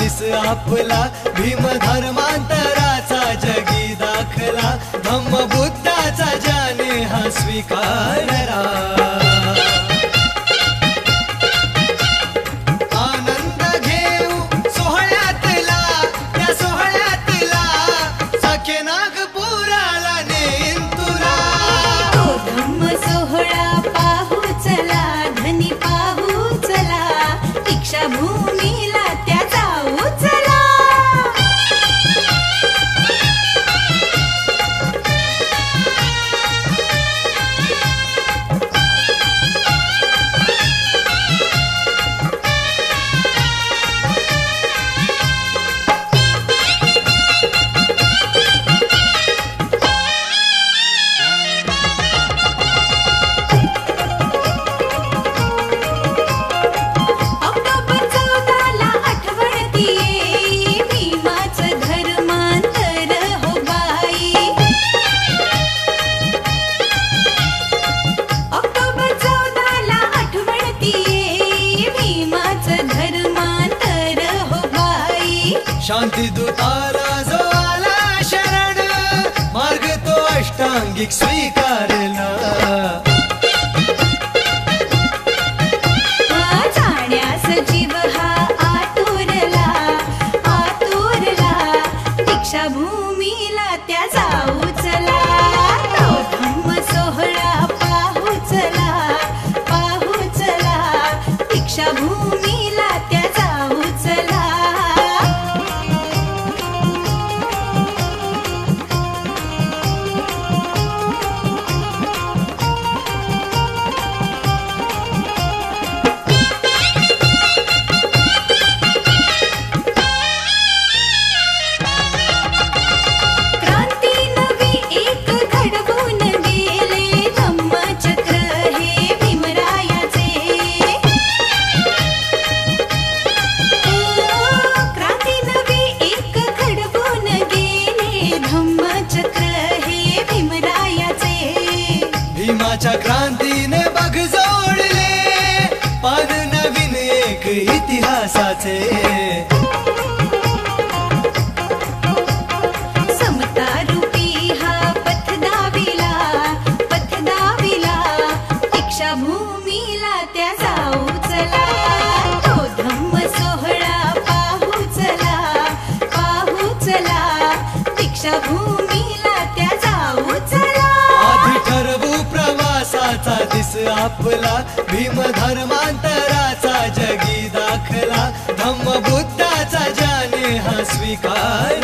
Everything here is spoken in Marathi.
दिस आपला, भीम धर्मांतराचा जगी दाखला, धम्म बुद्धाचा ज्याने हा स्वीकारला। आनंद घेऊ सोहळ्यातला, त्या सोहळ्यातला सखे नागपुराला नेईन तुला। तो धम्म सोहळा पाहू चला, धनी पाहू चला, दीक्षाभूमीला त्या जाऊ चला। शांती दूताला जो आला शरण, मार्ग तो अष्टांगिक स्वीकारला। जाण्यास जीव हा आतुरला, आतुरला, दीक्षाभूमीला त्या जाऊ चला। तो धम्म सोहळा पाहू चला, पाहू चला, दीक्षाभूमीला त्या जाऊ चला। भीमाच्या क्रांतीने बघ जोडले पान नवीन एक इतिहासाचे। समता रूपी हा पथ दाविला, पथ दाविला, दीक्षाभूमीला त्या जाऊ चला। तो धम्म सोहळा पाहू चला, पाहू चला, दीक्षाभूमीला त्या जाऊ चला। आधी ठरवू प्रवासाचा दिस आपला, भीम धर्मांतराचा जगी दाखला, धम्म बुद्धाचा ज्याने हा स्वीकार